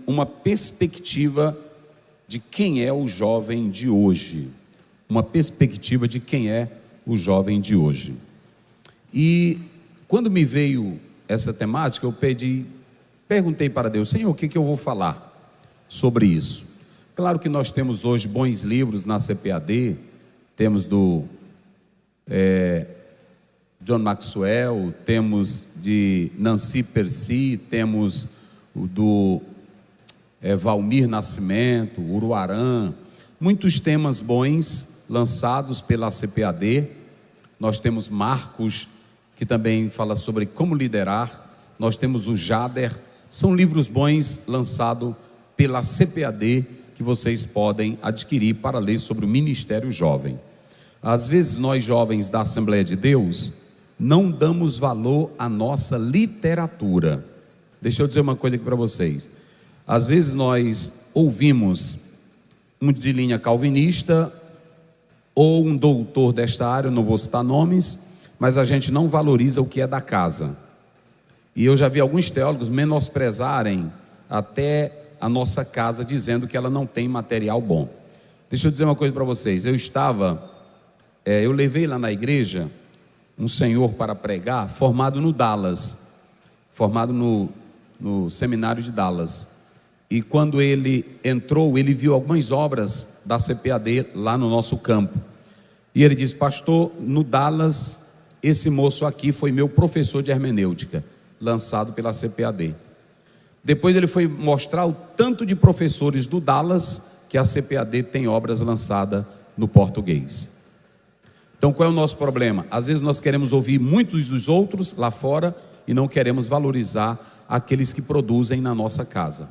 uma perspectiva de quem é o jovem de hoje. Uma perspectiva de quem é o jovem de hoje. E quando me veio essa temática, eu perguntei para Deus: Senhor, o que eu vou falar sobre isso? Claro que nós temos hoje bons livros na CPAD, temos do John Maxwell, temos de Nancy Percy, temos o do Valmir Nascimento, Uruarã, muitos temas bons lançados pela CPAD. Nós temos Marcos, que também fala sobre como liderar. Nós temos o Jader. São livros bons lançados pela CPAD, que vocês podem adquirir para ler sobre o Ministério Jovem. Às vezes nós jovens da Assembleia de Deus não damos valor à nossa literatura. Deixa eu dizer uma coisa aqui para vocês. Às vezes nós ouvimos um de linha calvinista ou um doutor desta área, eu não vou citar nomes, mas a gente não valoriza o que é da casa. E eu já vi alguns teólogos menosprezarem até a nossa casa, dizendo que ela não tem material bom. Deixa eu dizer uma coisa para vocês. Eu levei lá na igreja um senhor para pregar, formado no Dallas, formado no seminário de Dallas. E quando ele entrou, ele viu algumas obras da CPAD lá no nosso campo. E ele disse: pastor, no Dallas, esse moço aqui foi meu professor de hermenêutica, lançado pela CPAD. Depois ele foi mostrar o tanto de professores do Dallas que a CPAD tem obras lançadas no português. Então qual é o nosso problema? Às vezes nós queremos ouvir muitos dos outros lá fora e não queremos valorizar aqueles que produzem na nossa casa.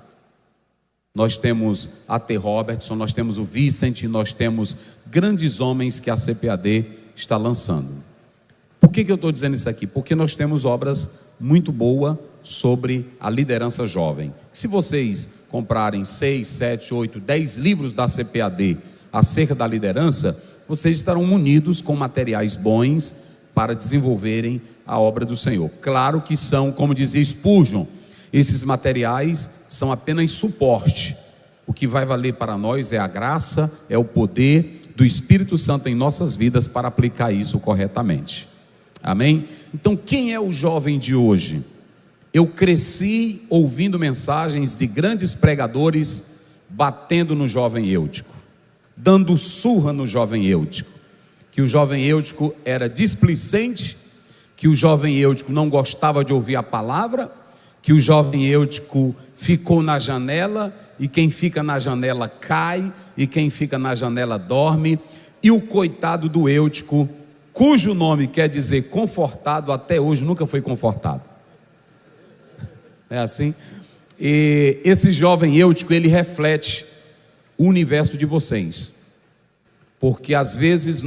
Nós temos a T. Robertson, nós temos o Vicent, nós temos grandes homens que a CPAD está lançando. Por que eu estou dizendo isso aqui? Porque nós temos obras muito boas sobre a liderança jovem. Se vocês comprarem 6, 7, 8, 10 livros da CPAD acerca da liderança, vocês estarão munidos com materiais bons para desenvolverem a obra do Senhor. Claro que são, como dizia Spurgeon, esses materiais são apenas suporte. O que vai valer para nós é a graça, é o poder do Espírito Santo em nossas vidas para aplicar isso corretamente. Amém? Então, quem é o jovem de hoje? Eu cresci ouvindo mensagens de grandes pregadores batendo no jovem Eutico, dando surra no jovem Eutico, que o jovem Eutico era displicente, que o jovem Eutico não gostava de ouvir a palavra, que o jovem Eutico ficou na janela, e quem fica na janela cai, e quem fica na janela dorme, e o coitado do Eutico, cujo nome quer dizer confortado, até hoje nunca foi confortado. É assim? E esse jovem Eutico, ele reflete o universo de vocês, porque às vezes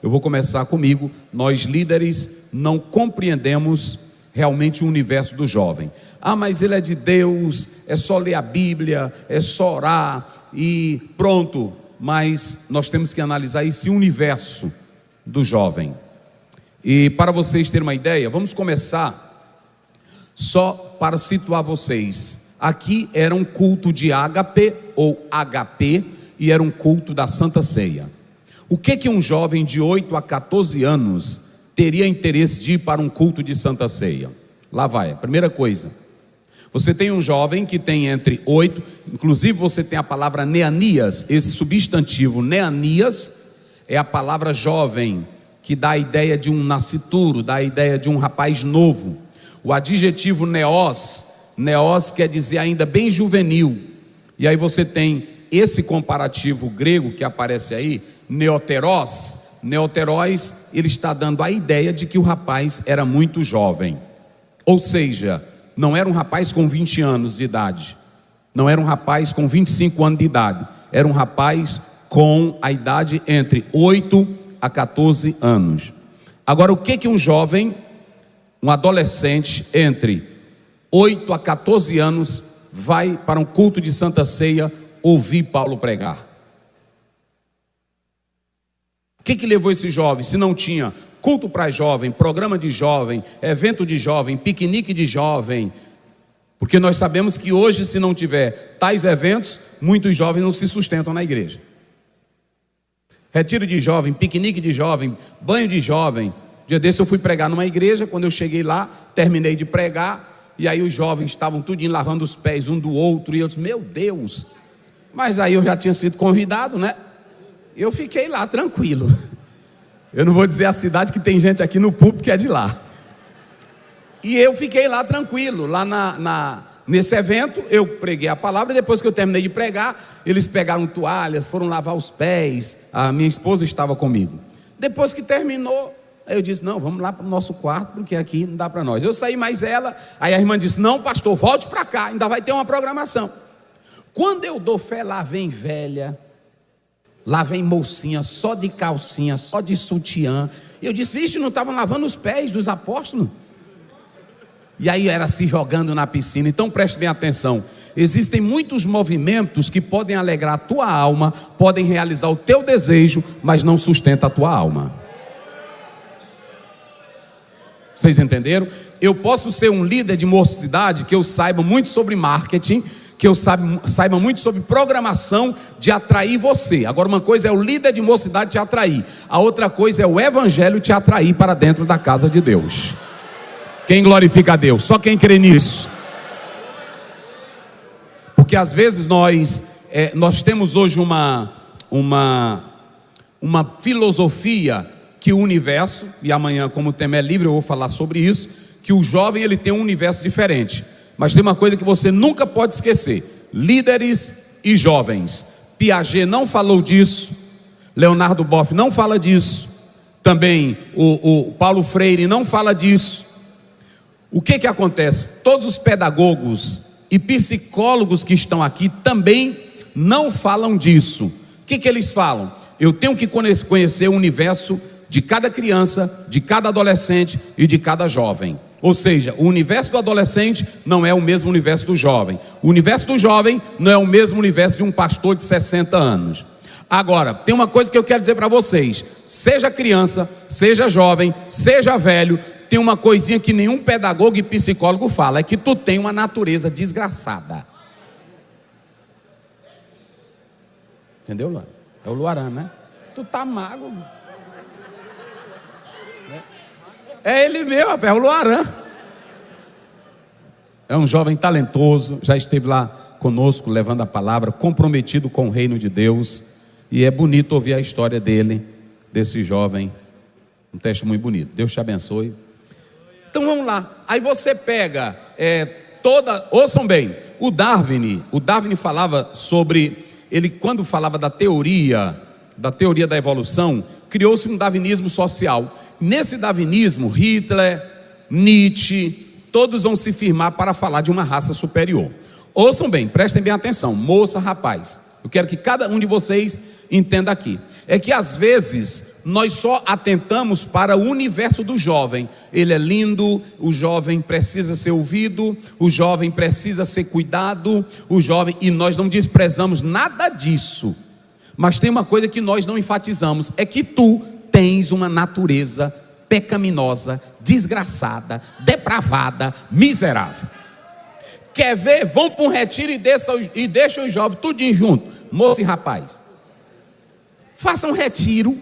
eu vou começar comigo, nós líderes não compreendemos realmente o universo do jovem. Mas ele é de Deus, é só ler a Bíblia, é só orar e pronto. Mas nós temos que analisar esse universo do jovem. E para vocês terem uma ideia, vamos começar só para situar vocês. Aqui era um culto de ágape ou HP, e era um culto da Santa Ceia. O que um jovem de 8 a 14 anos teria interesse de ir para um culto de Santa Ceia? Lá vai, a primeira coisa. Você tem um jovem que tem entre 8, inclusive você tem a palavra neanias. Esse substantivo neanias é a palavra jovem, que dá a ideia de um nascituro, dá a ideia de um rapaz novo. O adjetivo neos quer dizer ainda bem juvenil. E aí você tem esse comparativo grego que aparece aí, neoteros, ele está dando a ideia de que o rapaz era muito jovem. Ou seja, não era um rapaz com 20 anos de idade, não era um rapaz com 25 anos de idade, era um rapaz com a idade entre 8 a 14 anos. Agora, o que um jovem, um adolescente entre 8 a 14 anos vai para um culto de Santa Ceia ouvir Paulo pregar? O que levou esse jovem? Se não tinha culto para jovem, programa de jovem, evento de jovem, piquenique de jovem, Porque nós sabemos que hoje, se não tiver tais eventos, muitos jovens não se sustentam na igreja. Retiro de jovem, piquenique de jovem, banho de jovem. Dia desse eu fui pregar numa igreja. Quando eu cheguei lá, terminei de pregar, e aí os jovens estavam tudinho lavando os pés um do outro, e eu disse, meu Deus. Mas aí eu já tinha sido convidado, né? Eu fiquei lá tranquilo. Eu não vou dizer a cidade, que tem gente aqui no púlpito que é de lá. E eu fiquei lá tranquilo, lá nesse evento. Eu preguei a palavra, e depois que eu terminei de pregar, eles pegaram toalhas, foram lavar os pés. A minha esposa estava comigo. Depois que terminou, aí eu disse, não, vamos lá para o nosso quarto, porque aqui não dá para nós. Eu saí mais ela, aí a irmã disse, não, pastor, volte para cá, ainda vai ter uma programação. Quando eu dou fé, lá vem velha, lá vem mocinha, só de calcinha, só de sutiã. Eu disse, vixe, não estavam lavando os pés dos apóstolos? E aí era se jogando na piscina. Então preste bem atenção, existem muitos movimentos que podem alegrar a tua alma, podem realizar o teu desejo, mas não sustenta a tua alma. Vocês entenderam? Eu posso ser um líder de mocidade que eu saiba muito sobre marketing, que eu saiba muito sobre programação de atrair você. Agora, uma coisa é o líder de mocidade te atrair, a outra coisa é o evangelho te atrair para dentro da casa de Deus. Quem glorifica a Deus? Só quem crê nisso. Porque às vezes nós temos hoje uma filosofia que o universo, e amanhã, como o tema é livre, eu vou falar sobre isso, que o jovem ele tem um universo diferente. Mas tem uma coisa que você nunca pode esquecer: líderes e jovens. Piaget não falou disso, Leonardo Boff não fala disso, também o Paulo Freire não fala disso. O que acontece? Todos os pedagogos e psicólogos que estão aqui também não falam disso. O que eles falam? Eu tenho que conhecer o universo de cada criança, de cada adolescente e de cada jovem. Ou seja, o universo do adolescente não é o mesmo universo do jovem. O universo do jovem não é o mesmo universo de um pastor de 60 anos. Agora, tem uma coisa que eu quero dizer para vocês: seja criança, seja jovem, seja velho, tem uma coisinha que nenhum pedagogo e psicólogo fala, é que tu tem uma natureza desgraçada. Entendeu, Luan? É o Luaran, né? Tu tá magro. É ele mesmo, rapaz, é o Luaran. É um jovem talentoso, já esteve lá conosco levando a palavra, comprometido com o reino de Deus. E é bonito ouvir a história dele, desse jovem. Um testemunho bonito. Deus te abençoe. Então vamos lá. Aí você pega ouçam bem, o Darwin falava sobre, ele quando falava da teoria da evolução, criou-se um darwinismo social. Nesse darwinismo, Hitler, Nietzsche, todos vão se firmar para falar de uma raça superior. Ouçam bem, prestem bem atenção, moça, rapaz, eu quero que cada um de vocês entenda aqui. É que às vezes nós só atentamos para o universo do jovem. Ele é lindo, o jovem precisa ser ouvido, o jovem precisa ser cuidado, o jovem, e nós não desprezamos nada disso. Mas tem uma coisa que nós não enfatizamos, é que tu tens uma natureza pecaminosa, desgraçada, depravada, miserável. Quer ver? Vão para um retiro e deixa os jovens tudinho junto, moço e rapaz. Faça um retiro.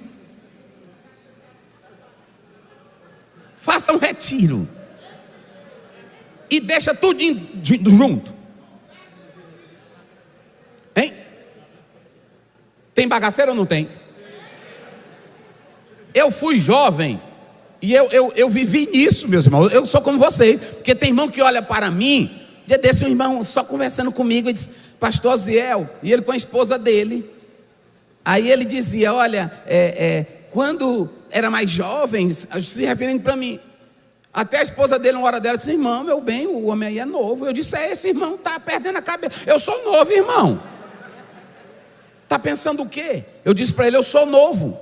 Faça um retiro e deixa tudinho junto. Hein? Tem bagaceira ou não tem? Eu fui jovem e eu vivi nisso, meus irmãos. Eu sou como você, porque tem irmão que olha para mim. Dia desse um irmão só conversando comigo e disse: pastor Oziel, e ele com a esposa dele. Aí ele dizia: olha, quando era mais jovem, se referindo para mim, até a esposa dele, uma hora dela, disse: irmão, meu bem, o homem aí é novo. Eu disse: esse irmão está perdendo a cabeça. Eu sou novo, irmão. Está pensando o quê? Eu disse para ele: eu sou novo.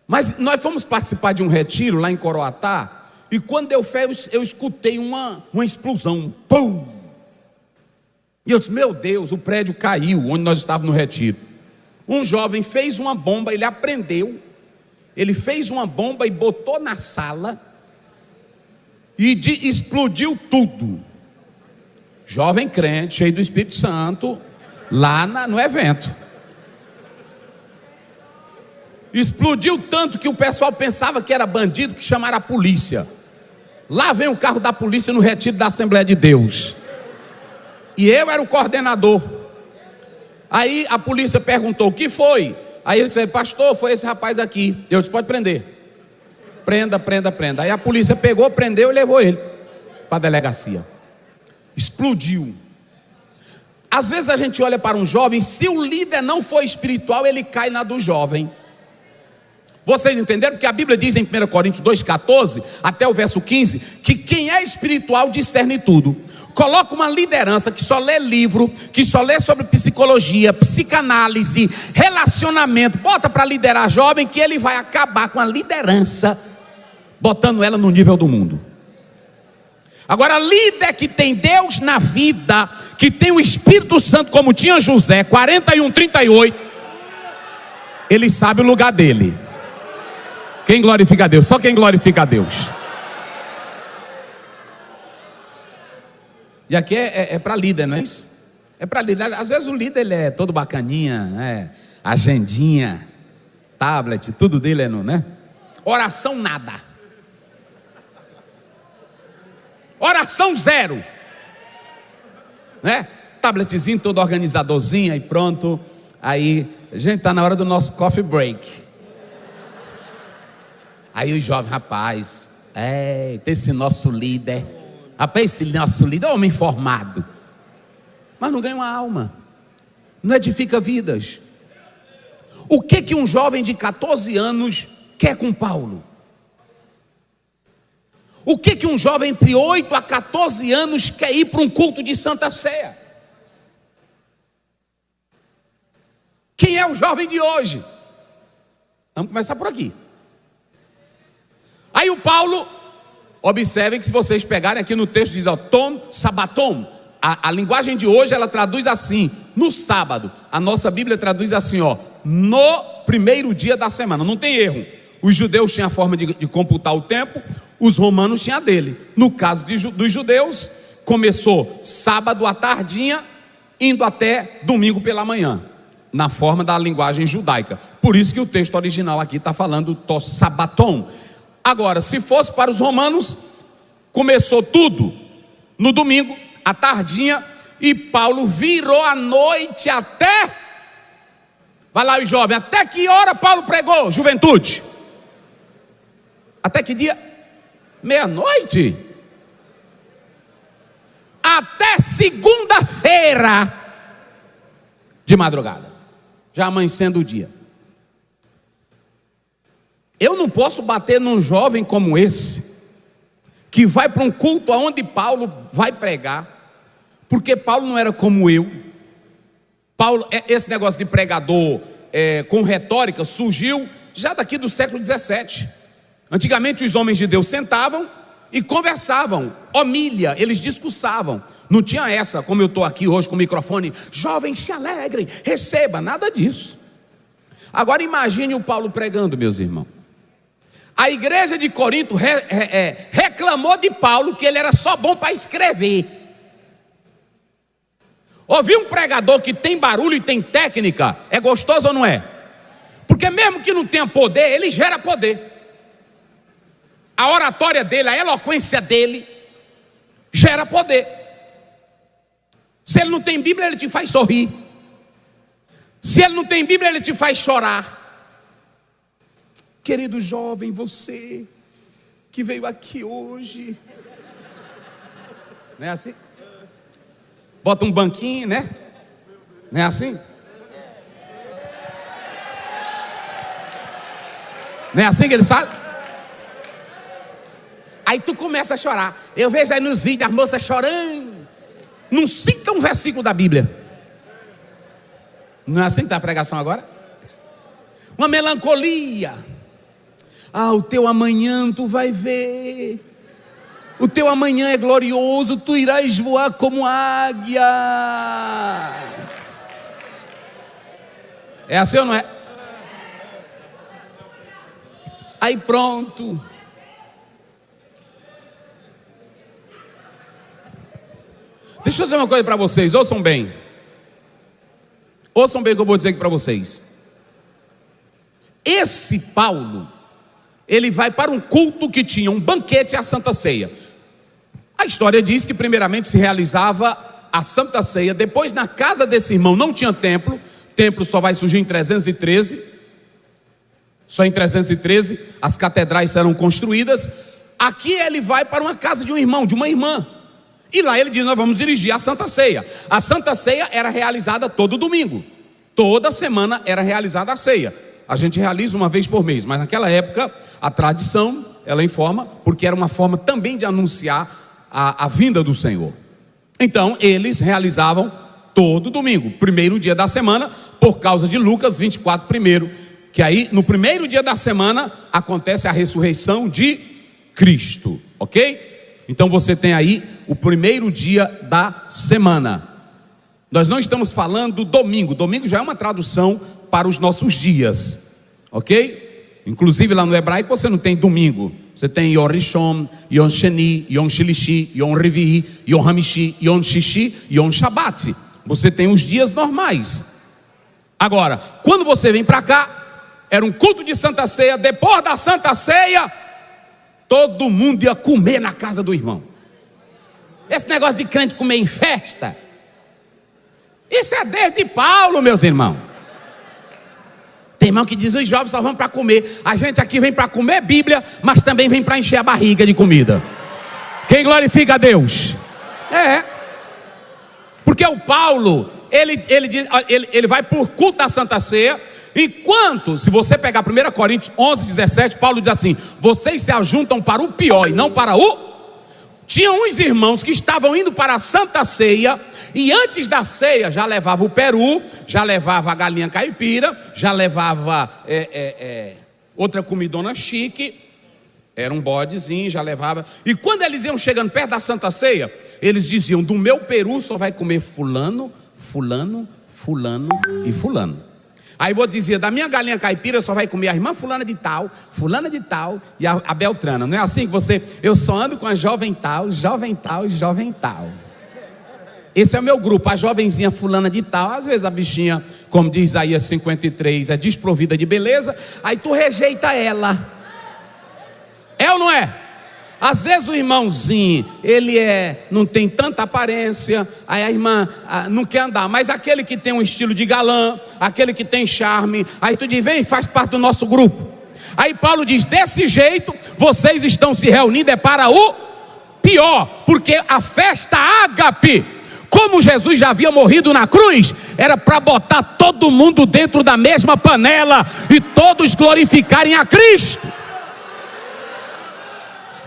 Mas nós fomos participar de um retiro lá em Coroatá, e quando eu escutei uma explosão, pum! E eu disse: meu Deus, o prédio caiu, onde nós estávamos no retiro. Um jovem fez uma bomba, ele aprendeu, ele fez uma bomba e botou na sala, e explodiu tudo. Jovem crente, cheio do Espírito Santo, lá no evento. Explodiu tanto que o pessoal pensava que era bandido, que chamaram a polícia. Lá vem o carro da polícia no retiro da Assembleia de Deus. E eu era o coordenador. Aí a polícia perguntou: o que foi? Aí ele disse: pastor, foi esse rapaz aqui. Eu disse: pode prender. Prenda. Aí a polícia pegou, prendeu e levou ele para a delegacia. Explodiu. Às vezes a gente olha para um jovem, se o líder não for espiritual, ele cai na do jovem. Vocês entenderam? Porque a Bíblia diz em 1 Coríntios 2,14 até o verso 15, que quem é espiritual discerne tudo. Coloca uma liderança que só lê livro, que só lê sobre psicologia, psicanálise, relacionamento, bota para liderar jovem, que ele vai acabar com a liderança, botando ela no nível do mundo. Agora, líder que tem Deus na vida, que tem o Espírito Santo, como tinha José, 41:38, ele sabe o lugar dele. Quem glorifica a Deus? Só quem glorifica a Deus. E aqui é para líder, não é isso? É para líder. Às vezes o líder ele é todo bacaninha, né? Agendinha, tablet, tudo dele é no, né? Oração nada. Oração zero, né? Tabletzinho todo organizadorzinho e pronto. Aí, gente, está na hora do nosso coffee break. Aí o jovem, rapaz, esse nosso líder, rapaz, esse nosso líder é homem formado, mas não ganha uma alma, não edifica vidas. O que um jovem de 14 anos quer com Paulo? O que um jovem entre 8 a 14 anos quer ir para um culto de Santa Ceia? Quem é o jovem de hoje? Vamos começar por aqui. Aí o Paulo, observem que se vocês pegarem aqui no texto, diz, ó, tom, sabatom. A linguagem de hoje, ela traduz assim, no sábado. A nossa Bíblia traduz assim, ó, no primeiro dia da semana. Não tem erro. Os judeus tinham a forma de computar o tempo, os romanos tinham a dele. No caso dos judeus, começou sábado à tardinha, indo até domingo pela manhã, na forma da linguagem judaica. Por isso que o texto original aqui está falando to sabatom. Agora, se fosse para os romanos, começou tudo no domingo, à tardinha, e Paulo virou a noite até... Vai lá, os jovens, até que hora Paulo pregou, juventude? Até que dia? Meia-noite. Até segunda-feira de madrugada, já amanhecendo o dia. Eu não posso bater num jovem como esse, que vai para um culto aonde Paulo vai pregar, porque Paulo não era como eu. Paulo, esse negócio de pregador com retórica surgiu já daqui do século 17. Antigamente os homens de Deus sentavam e conversavam, homília, eles discursavam. Não tinha essa, como eu estou aqui hoje com o microfone, jovens se alegrem, receba, nada disso. Agora imagine o Paulo pregando, meus irmãos. A igreja de Corinto reclamou de Paulo que ele era só bom para escrever. Ouvir um pregador que tem barulho e tem técnica, é gostoso ou não é? Porque mesmo que não tenha poder, ele gera poder. A oratória dele, a eloquência dele, gera poder. Se ele não tem Bíblia, ele te faz sorrir. Se ele não tem Bíblia, ele te faz chorar. Querido jovem, você que veio aqui hoje, não é assim? Bota um banquinho, né? Não é assim? Não é assim que eles falam? Aí tu começa a chorar. Eu vejo aí nos vídeos as moças chorando. Não cita um versículo da Bíblia. Não é assim que está a pregação agora? Uma melancolia. O teu amanhã tu vai ver. O teu amanhã é glorioso, tu irás voar como águia. É assim ou não é? Aí pronto. Deixa eu dizer uma coisa para vocês, ouçam bem. Ouçam bem o que eu vou dizer aqui para vocês. Esse Paulo, ele vai para um culto que tinha um banquete e a Santa Ceia. A história diz que primeiramente se realizava a Santa Ceia, depois na casa desse irmão não tinha templo, o templo só vai surgir em 313, só em 313 as catedrais serão construídas. Aqui ele vai para uma casa de um irmão, de uma irmã, e lá ele diz: nós vamos dirigir a Santa Ceia. A Santa Ceia era realizada todo domingo, toda semana era realizada a ceia. A gente realiza uma vez por mês, mas naquela época a tradição, ela informa, porque era uma forma também de anunciar a vinda do Senhor. Então eles realizavam todo domingo, primeiro dia da semana, por causa de Lucas 24 primeiro, que aí no primeiro dia da semana acontece a ressurreição de Cristo, ok? Então você tem aí o primeiro dia da semana. Nós não estamos falando domingo, domingo já é uma tradução para os nossos dias, ok? Inclusive lá no hebraico você não tem domingo, você tem Yom Rishon, Yom Sheni, Yom Shilishi, Yom Revi'i, Yom Hamishi, Yom Shishi, Yom Shabbat. Você tem os dias normais. Agora, quando você vem para cá, era um culto de Santa Ceia. Depois da Santa Ceia, todo mundo ia comer na casa do irmão. Esse negócio de crente comer em festa, isso é desde Paulo, meus irmãos. Tem irmão que diz: os jovens só vão para comer. A gente aqui vem para comer Bíblia, mas também vem para encher a barriga de comida. Quem glorifica a Deus? Porque o Paulo, ele vai por culto da Santa Ceia. Enquanto, se você pegar 1 Coríntios 11, 17, Paulo diz assim: vocês se ajuntam para o pior e não para o... Tinha uns irmãos que estavam indo para a Santa Ceia, e antes da ceia já levava o peru, já levava a galinha caipira, já levava outra comidona chique, era um bodezinho, já levava. E quando eles iam chegando perto da Santa Ceia, eles diziam: do meu peru só vai comer fulano, fulano, fulano e fulano. Aí eu dizia: da minha galinha caipira só vai comer a irmã fulana de tal e a Beltrana. Não é assim que você... Eu só ando com a jovem tal, jovem tal e jovem tal. Esse é o meu grupo, a jovenzinha fulana de tal. Às vezes a bichinha, como diz Isaías 53, é desprovida de beleza, aí tu rejeita ela. É ou não é? Às vezes o irmãozinho, ele não tem tanta aparência, aí a irmã não quer andar, mas aquele que tem um estilo de galã, aquele que tem charme, aí tu diz: vem, faz parte do nosso grupo. Aí Paulo diz: desse jeito vocês estão se reunindo para o pior, porque a festa ágape, como Jesus já havia morrido na cruz, era para botar todo mundo dentro da mesma panela e todos glorificarem a Cristo.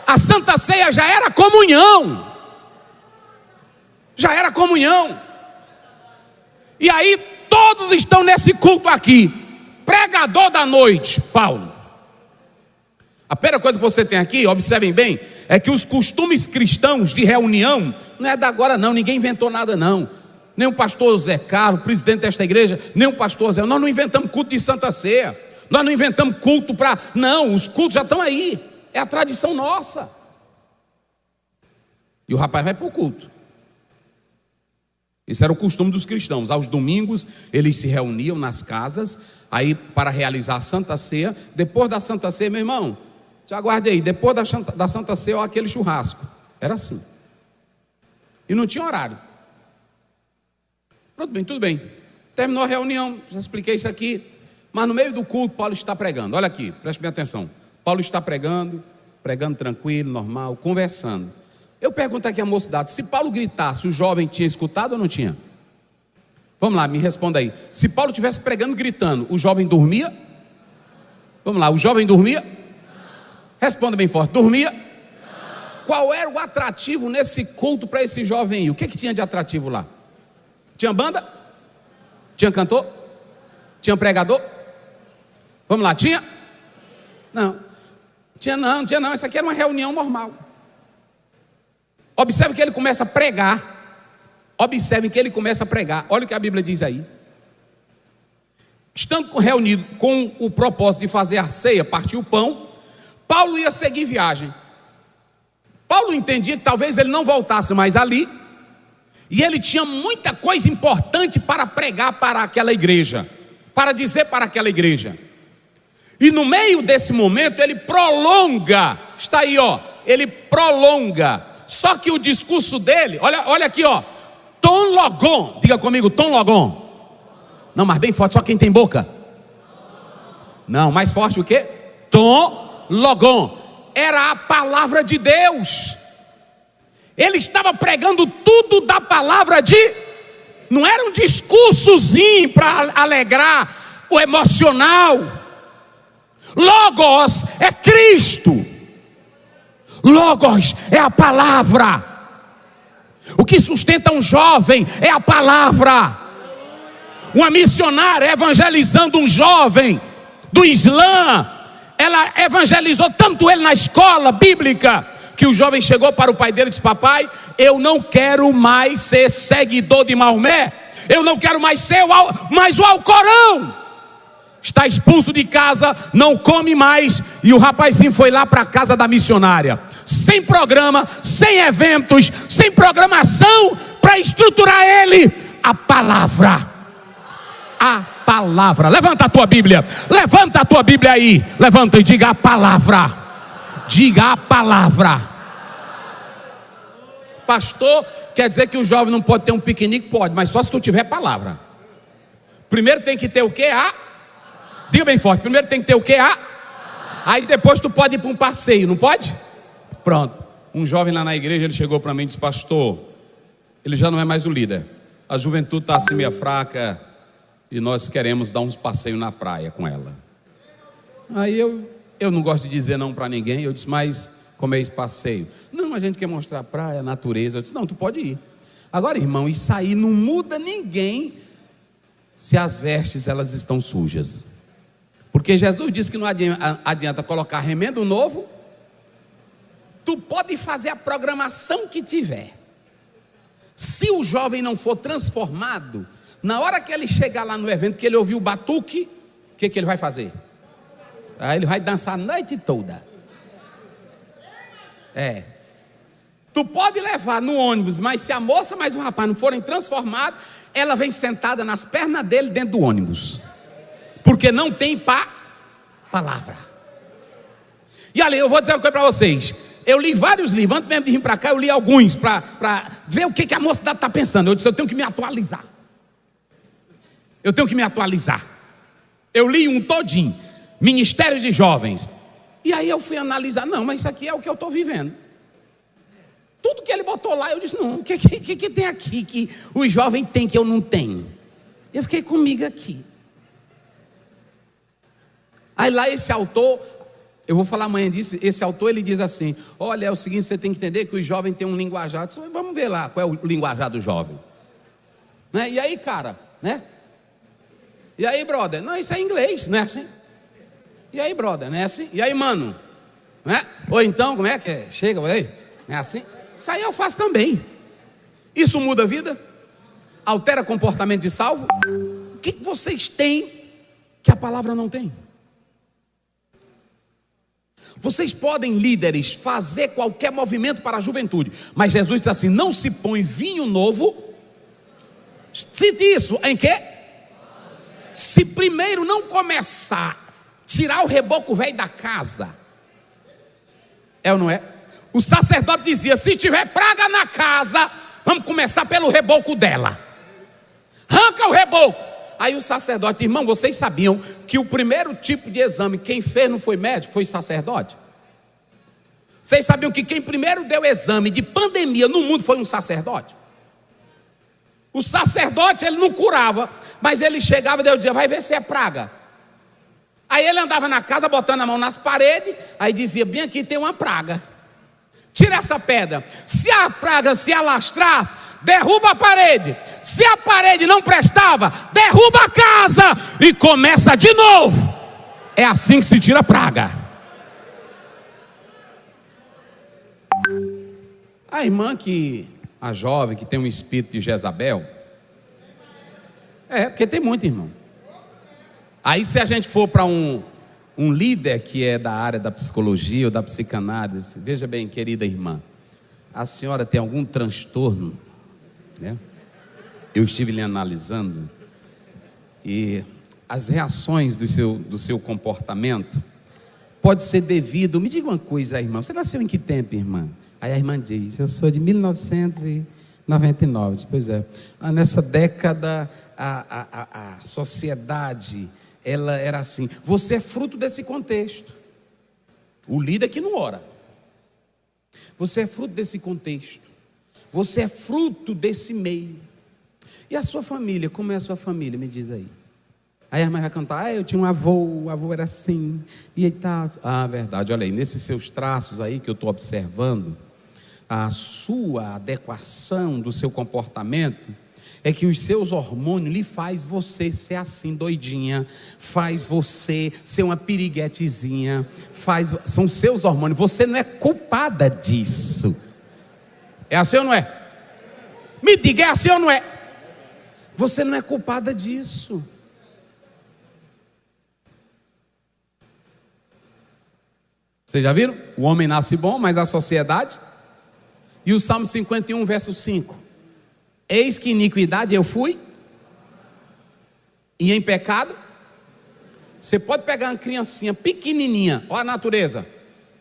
A Santa Ceia já era comunhão. Já era comunhão. E aí todos estão nesse culto aqui. Pregador da noite, Paulo. A primeira coisa que você tem aqui, observem bem, é que os costumes cristãos de reunião não é da agora não, ninguém inventou nada não. Nem o pastor Zé Carlos, presidente desta igreja, nem o pastor Zé. Nós não inventamos culto de Santa Ceia. Nós não inventamos culto para... Não, os cultos já estão aí. É a tradição nossa. E o rapaz vai para o culto. Esse era o costume dos cristãos. Aos domingos eles se reuniam nas casas, aí para realizar a Santa Ceia. Depois da Santa Ceia, meu irmão, te aguarde aí, depois da Santa Ceia, ó, aquele churrasco. Era assim. E não tinha horário. Pronto, bem, tudo bem. Terminou a reunião, já expliquei isso aqui. Mas no meio do culto, Paulo está pregando. Olha aqui, preste bem atenção. Paulo está pregando tranquilo, normal, conversando. Eu pergunto aqui à mocidade: se Paulo gritasse, o jovem tinha escutado ou não tinha? Vamos lá, me responda aí. Se Paulo estivesse pregando, gritando, o jovem dormia? Vamos lá, o jovem dormia? Responda bem forte: dormia? Qual era o atrativo nesse culto para esse jovem aí? O que tinha de atrativo lá? Tinha banda? Tinha cantor? Tinha pregador? Vamos lá, tinha? Não tinha não, isso aqui era uma reunião normal. Observe que ele começa a pregar. Olha o que a Bíblia diz aí. Estando reunido com o propósito de fazer a ceia, partir o pão, Paulo ia seguir viagem. Paulo entendia que talvez ele não voltasse mais ali, E ele tinha muita coisa importante para pregar para aquela igreja, para dizer para aquela igreja. E no meio desse momento ele prolonga, está aí ó, ele prolonga. Só que o discurso dele, olha aqui ó, ton logon, diga comigo, ton logon. Não, mas bem forte, só quem tem boca. Não, mais forte o quê? Ton logon. Era a palavra de Deus. Ele estava pregando tudo da palavra não era um discursozinho para alegrar o emocional. Logos é Cristo. Logos é a palavra. O que sustenta um jovem é a palavra. Uma missionária evangelizando um jovem do Islã, ela evangelizou tanto ele na escola bíblica, que o jovem chegou para o pai dele e disse: papai, eu não quero mais ser seguidor de Maomé, eu não quero mais ser mais o Alcorão. Está expulso de casa, não come mais. E o rapazinho foi lá para a casa da missionária, sem programa, sem eventos, sem programação, para estruturar ele. A palavra. A palavra. Levanta a tua Bíblia. Levanta a tua Bíblia aí. Levanta e diga a palavra. Diga a palavra. Pastor, quer dizer que o jovem não pode ter um piquenique? Pode, mas só se tu tiver palavra. Primeiro tem que ter o quê? Diga bem forte. Primeiro tem que ter o quê? Aí depois tu pode ir para um passeio, não pode? Pronto. Um jovem lá na igreja, ele chegou para mim e disse: pastor, ele já não é mais o líder. A juventude está assim meio fraca e nós queremos dar uns passeios na praia com ela. Aí eu não gosto de dizer não para ninguém. Eu disse: mas como é esse passeio? Não, a gente quer mostrar a praia, a natureza. Eu disse: não, tu pode ir. Agora, irmão, isso aí não muda ninguém se as vestes elas estão sujas. Porque Jesus disse que não adianta colocar remendo novo. Tu pode fazer a programação que tiver. Se o jovem não for transformado, na hora que ele chegar lá no evento, que ele ouvir o batuque, o que ele vai fazer? Aí ele vai dançar a noite toda. Tu pode levar no ônibus, mas se a moça mais um rapaz não forem transformados, ela vem sentada nas pernas dele dentro do ônibus. Porque não tem palavra. E ali, eu vou dizer uma coisa para vocês. Eu li vários livros, antes mesmo de vir para cá, eu li alguns para ver o que a mocidade está pensando. Eu disse: eu tenho que me atualizar. Eu tenho que me atualizar. Eu li um todinho, Ministério de Jovens. E aí eu fui analisar: não, mas isso aqui é o que eu estou vivendo. Tudo que ele botou lá, eu disse: não, o que tem aqui que os jovens têm que eu não tenho? Eu fiquei comigo aqui. Aí lá esse autor, eu vou falar amanhã disso, esse autor ele diz assim: olha, é o seguinte, você tem que entender que os jovens têm um linguajar. Disse: vamos ver lá qual é o linguajar do jovem, né? E aí, cara, né? E aí, brother? Não, isso é inglês, né? Assim? E aí, brother, né? Assim? E aí, mano, né? Ou então, como é que é? Chega, aí, é assim? Isso aí eu faço também. Isso muda a vida? Altera comportamento de salvo? O que vocês têm que a palavra não tem? Vocês podem, líderes, fazer qualquer movimento para a juventude, mas Jesus disse assim: não se põe vinho novo. Cite isso em quê? Se primeiro não começar a tirar o reboco velho da casa. É ou não é? O sacerdote dizia: se tiver praga na casa, vamos começar pelo reboco dela. Arranca o reboco. Aí o sacerdote: irmão, vocês sabiam que o primeiro tipo de exame, quem fez não foi médico, foi sacerdote? Vocês sabiam que quem primeiro deu exame de pandemia no mundo foi um sacerdote? O sacerdote, ele não curava, mas ele chegava e dizia: vai ver se é praga. Aí ele andava na casa botando a mão nas paredes, aí dizia: bem aqui tem uma praga. Tira essa pedra. Se a praga se alastrasse, derruba a parede. Se a parede não prestava, derruba a casa e começa de novo. É assim que se tira a praga. A irmã a jovem que tem um espírito de Jezabel, porque tem muito, irmão. Aí se a gente for para um líder que é da área da psicologia ou da psicanálise, veja bem, querida irmã, a senhora tem algum transtorno né? Eu estive lhe analisando e as reações do seu comportamento pode ser devido. Me diga uma coisa, irmã, você nasceu em que tempo, irmã? Aí a irmã diz: eu sou de 1999. Pois é, nessa década a sociedade, ela era assim. Você é fruto desse contexto. O líder que não ora. Você é fruto desse contexto. Você é fruto desse meio. E a sua família, como é a sua família? Me diz aí. Aí a irmã vai cantar: eu tinha um avô, o avô era assim, e tal. Verdade, olha aí, nesses seus traços aí que eu estou observando, a sua adequação do seu comportamento é que os seus hormônios lhe faz você ser assim, doidinha, faz você ser uma piriguetezinha, são seus hormônios, você não é culpada disso. É assim ou não é? Me diga, é assim ou não é? Você não é culpada disso. Vocês já viram? O homem nasce bom, mas a sociedade. E o Salmo 51, verso 5: eis que iniquidade eu fui, e em pecado. Você pode pegar uma criancinha pequenininha, olha a natureza.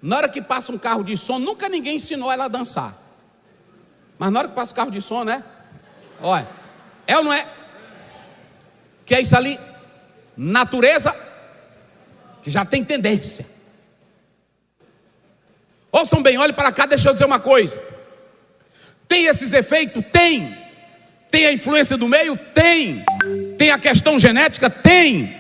Na hora que passa um carro de som, nunca ninguém ensinou ela a dançar. Mas na hora que passa o carro de som, né? Olha, é ou não é? Que é isso ali? Natureza que já tem tendência. Ouçam bem, olhe para cá, deixa eu dizer uma coisa. Tem esses efeitos? Tem. Tem a influência do meio? Tem. Tem a questão genética? Tem.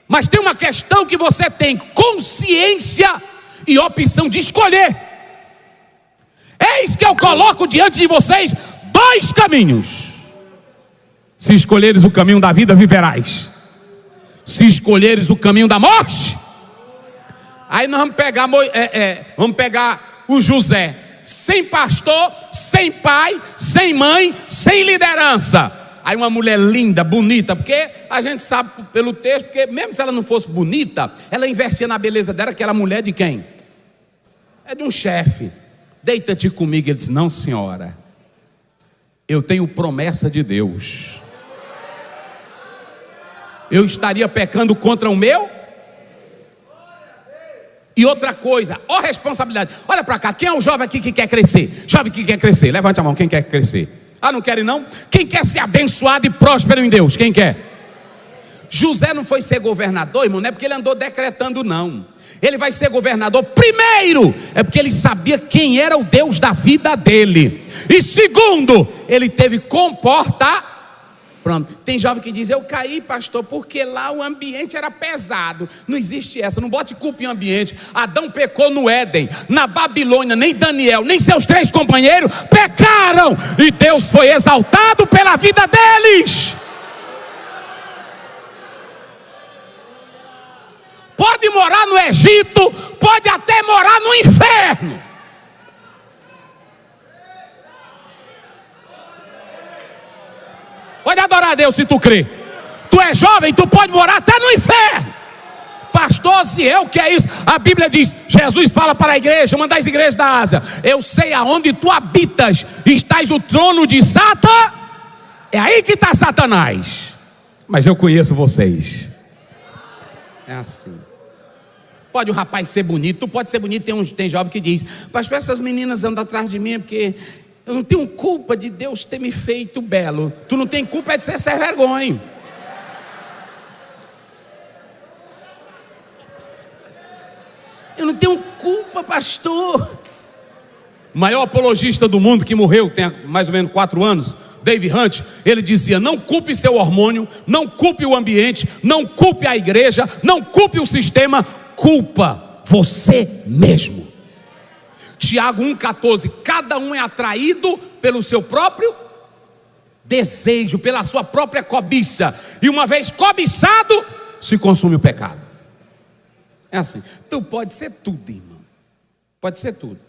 Mas tem uma questão que você tem: consciência e opção de escolher. Eis que eu coloco diante de vocês dois caminhos. Se escolheres o caminho da vida, viverás. Se escolheres o caminho da morte. Aí nós vamos pegar o José, sem pastor, sem pai, sem mãe, sem liderança. Aí uma mulher linda, bonita, porque a gente sabe pelo texto, porque mesmo se ela não fosse bonita, ela investia na beleza dela, que era mulher de quem? É de um chefe. Deita-te comigo. Ele disse: não, senhora, eu tenho promessa de Deus. Eu estaria pecando contra o meu? E outra coisa, ó responsabilidade. Olha para cá, quem é o jovem aqui que quer crescer? Jovem que quer crescer, levante a mão, quem quer crescer? Não querem não? Quem quer ser abençoado e próspero em Deus? Quem quer? José não foi ser governador, irmão, não é porque ele andou decretando, não. Ele vai ser governador, primeiro, é porque ele sabia quem era o Deus da vida dele. E segundo, ele teve comportamento. Pronto. Tem jovem que diz: eu caí, pastor, porque lá o ambiente era pesado. Não existe essa, não bote culpa em ambiente. Adão pecou no Éden, na Babilônia, nem Daniel, nem seus 3 companheiros pecaram, e Deus foi exaltado pela vida deles. Pode morar no Egito, pode até morar no inferno. Pode adorar a Deus se tu crê. Tu é jovem, tu pode morar até no inferno. Pastor, se eu, que é isso? A Bíblia diz, Jesus fala para a igreja, uma das igrejas da Ásia: eu sei aonde tu habitas, estás o trono de Satã. É aí que está Satanás. Mas eu conheço vocês. É assim. Pode o rapaz ser bonito, tu pode ser bonito. Tem jovem que diz: pastor, essas meninas andam atrás de mim porque eu não tenho culpa de Deus ter me feito belo. Tu não tem culpa de ser sem vergonha. Eu não tenho culpa, pastor. O maior apologista do mundo que morreu tem mais ou menos 4 anos, David Hunt, ele dizia: não culpe seu hormônio, não culpe o ambiente, não culpe a igreja, não culpe o sistema, culpa você mesmo. Tiago 1,14: cada um é atraído pelo seu próprio desejo, pela sua própria cobiça, e uma vez cobiçado, se consume o pecado. É assim. Tu pode ser tudo, irmão. Pode ser tudo.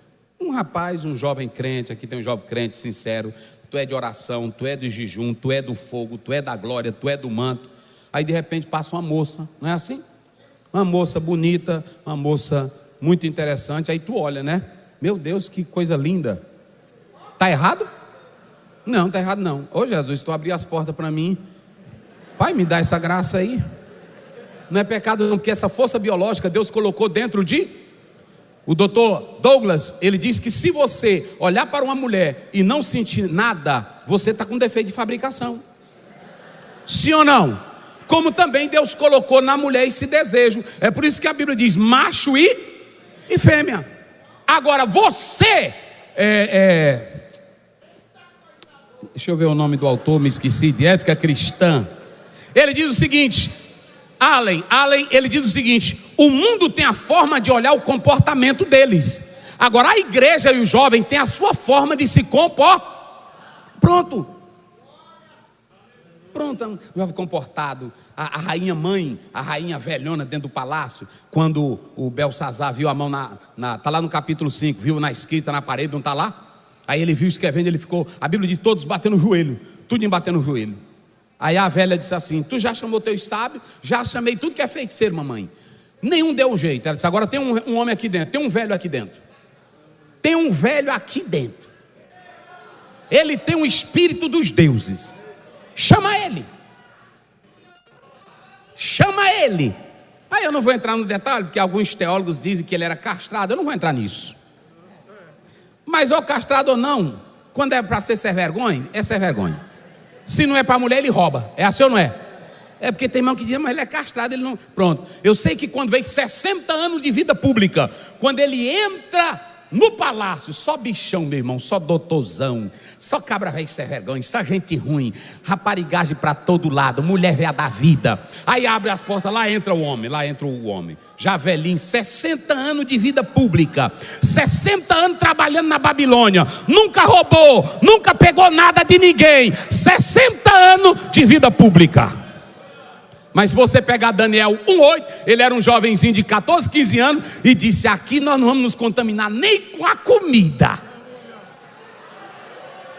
Um rapaz, um jovem crente, aqui tem um jovem crente sincero, tu é de oração, tu é de jejum, tu é do fogo, tu é da glória, tu é do manto. Aí de repente passa uma moça, não é assim? Uma moça bonita, uma moça muito interessante. Aí tu olha, né? Meu Deus, que coisa linda. Está errado? Não, está errado não. Ô Jesus, tu abriu as portas para mim. Pai, me dá essa graça aí. Não é pecado não, porque essa força biológica Deus colocou dentro de... O doutor Douglas, ele diz que se você olhar para uma mulher e não sentir nada, você está com defeito de fabricação. Sim ou não? Como também Deus colocou na mulher esse desejo. É por isso que a Bíblia diz macho e fêmea. Agora você deixa eu ver o nome do autor, me esqueci, de Ética Cristã. Ele diz o seguinte, Allen, ele diz o seguinte: o mundo tem a forma de olhar o comportamento deles. Agora a igreja e o jovem tem a sua forma de se comportar. Pronto, um jovem comportado. A rainha mãe, a rainha velhona dentro do palácio, quando o Belsazar viu a mão está lá no capítulo 5, viu na escrita na parede, não está lá? Aí ele viu escrevendo, ele ficou, a Bíblia diz, todos batendo o joelho, tudo batendo o joelho. Aí a velha disse assim: tu já chamou teus sábios? Já chamei tudo que é feiticeiro, mamãe. Nenhum deu um jeito. Ela disse: agora tem um homem aqui dentro, tem um velho aqui dentro. Tem um velho aqui dentro. Ele tem um espírito dos deuses. Chama ele. Chama ele. Aí eu não vou entrar no detalhe, porque alguns teólogos dizem que ele era castrado. Eu não vou entrar nisso. Mas ou castrado ou não, quando é para ser sem vergonha, é sem vergonha. Se não é para mulher, ele rouba. É assim ou não é? É porque tem irmão que diz, mas ele é castrado, ele não... Pronto. Eu sei que quando vem 60 anos de vida pública, quando ele entra no palácio, só bichão, meu irmão, só doutorzão, só cabra velho sem vergonha, só gente ruim, raparigagem para todo lado, mulher velha da vida. Aí abre as portas, lá entra o homem, já velhinho, 60 anos de vida pública, 60 anos trabalhando na Babilônia, nunca roubou, nunca pegou nada de ninguém, 60 anos de vida pública. Mas se você pegar Daniel 1:8, ele era um jovenzinho de 14, 15 anos e disse: aqui nós não vamos nos contaminar nem com a comida.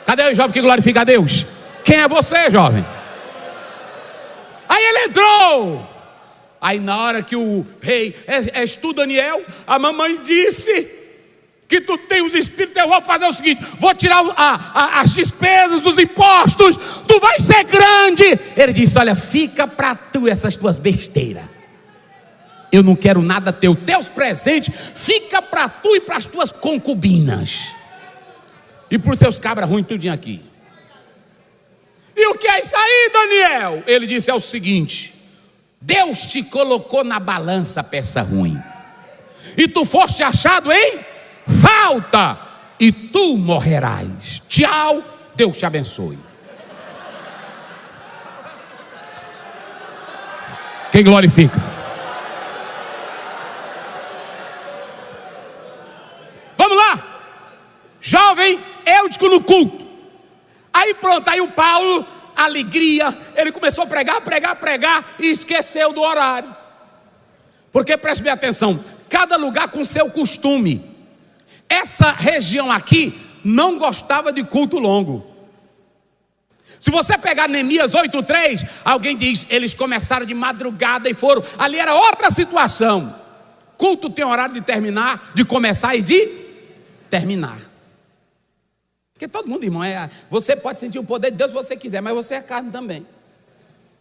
Cadê o jovem que glorifica a Deus? Quem é você, jovem? Aí ele entrou. Aí na hora que o rei, és tu, Daniel? A mamãe disse que tu tem os espíritos. Eu vou fazer o seguinte: vou tirar as despesas dos impostos, tu vai ser grande. Ele disse: olha, fica para tu essas tuas besteiras, eu não quero nada teu, teus presentes fica para tu e para as tuas concubinas e para os teus cabras ruins tudinho aqui. E o que é isso aí, Daniel? Ele disse: é o seguinte, Deus te colocou na balança, peça ruim, e tu foste achado em falta, e tu morrerás. Tchau, Deus te abençoe. Quem glorifica? Vamos lá, jovem Eutico no culto. Aí pronto, aí o Paulo, alegria, ele começou a pregar e esqueceu do horário. Porque preste bem atenção, cada lugar com seu costume. Essa região aqui não gostava de culto longo. Se você pegar Neemias 8:3, alguém diz, eles começaram de madrugada e foram. Ali era outra situação. Culto tem horário de terminar, de começar e de terminar. Porque todo mundo, irmão, você pode sentir o poder de Deus se você quiser, mas você é carne também.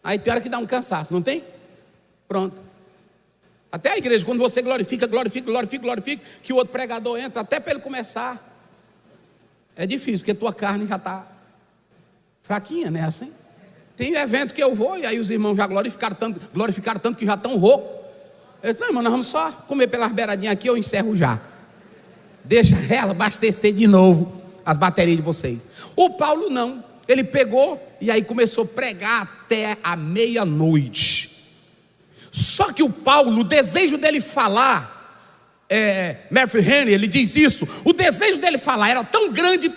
Aí tem hora que dá um cansaço, não tem? Pronto. Até a igreja, quando você glorifica, que o outro pregador entra, até para ele começar, é difícil, porque tua carne já está fraquinha, né? Assim. Tem evento que eu vou, e aí os irmãos já glorificaram tanto que já estão roucos. Eu disse: não, irmão, nós vamos só comer pelas beiradinhas aqui, eu encerro já. Deixa ela abastecer de novo as baterias de vocês. O Paulo não, ele pegou e aí começou a pregar até a meia-noite. Só que o Paulo, o desejo dele falar, Matthew Henry, ele diz isso, o desejo dele falar era tão grande,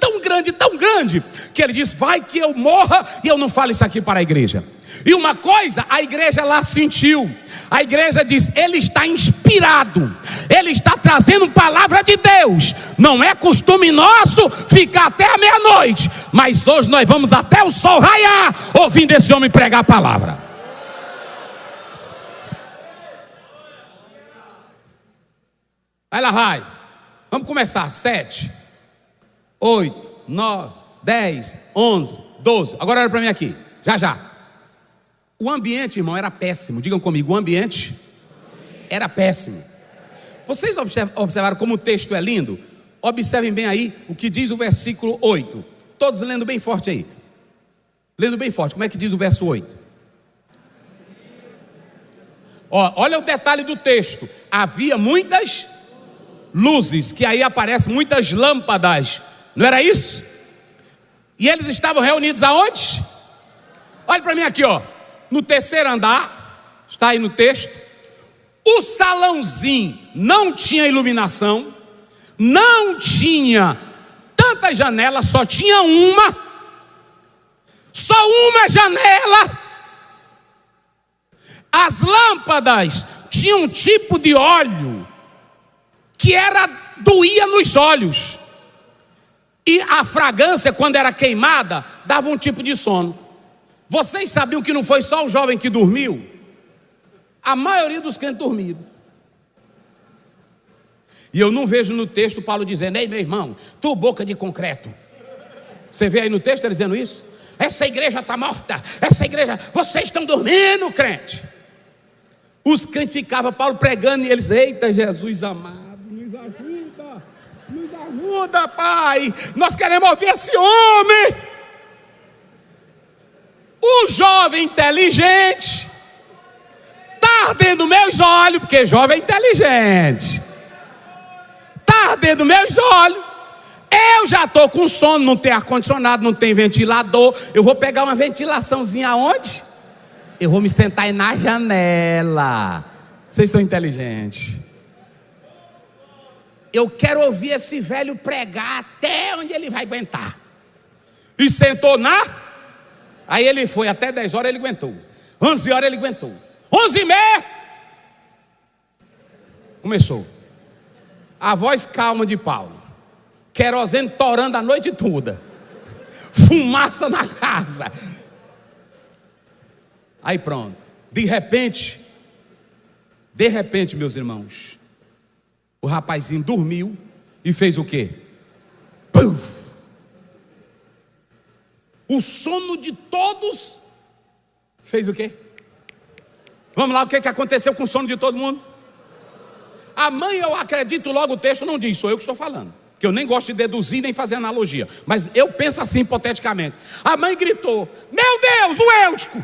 que ele diz: vai que eu morra e eu não falo isso aqui para a igreja. E uma coisa, a igreja lá sentiu, a igreja diz: ele está inspirado, ele está trazendo palavra de Deus. Não é costume nosso ficar até a meia-noite, mas hoje nós vamos até o sol raiar, ouvindo esse homem pregar a palavra. Aí lá vai, vamos começar, 7, 8, 9, 10, 11, 12. Agora olha para mim aqui, já. O ambiente, irmão, era péssimo. Digam comigo, o ambiente era péssimo. Vocês observaram como o texto é lindo? Observem bem aí o que diz o versículo 8. Todos lendo bem forte aí. Lendo bem forte, como é que diz o verso 8? Olha o detalhe do texto. Havia muitas luzes, que aí aparecem muitas lâmpadas. Não era isso? E eles estavam reunidos aonde? Olha para mim aqui, no terceiro andar. Está aí no texto. O salãozinho não tinha iluminação, não tinha tantas janelas, só tinha só uma janela. As lâmpadas tinham um tipo de óleo que doía nos olhos, e a fragrância, quando era queimada, dava um tipo de sono. Vocês sabiam que não foi só o jovem que dormiu? A maioria dos crentes dormiram. E eu não vejo no texto Paulo dizendo: ei, meu irmão, tu boca de concreto. Você vê aí no texto ele dizendo isso? Essa igreja está morta, essa igreja, vocês estão dormindo, crente. Os crentes ficavam, Paulo pregando, e eles: eita, Jesus amado, nos ajuda, Pai, nós queremos ouvir esse homem. O jovem inteligente está ardendo meus olhos, porque jovem é inteligente. Está ardendo meus olhos. Eu já estou com sono, não tem ar-condicionado, não tem ventilador. Eu vou pegar uma ventilaçãozinha aonde? Eu vou me sentar aí na janela. Vocês são inteligentes. Eu quero ouvir esse velho pregar até onde ele vai aguentar. E sentou Aí ele foi até 10 horas, ele aguentou. 11 horas ele aguentou. 11h30 começou. A voz calma de Paulo. Querosene torando a noite toda. Fumaça na casa. Aí pronto. De repente, meus irmãos, o rapazinho dormiu e fez o quê? Pum! O sono de todos fez o quê? Vamos lá, o que aconteceu com o sono de todo mundo? A mãe, eu acredito, logo o texto não diz, sou eu que estou falando, que eu nem gosto de deduzir nem fazer analogia, mas eu penso assim hipoteticamente. A mãe gritou: meu Deus, o Eutico!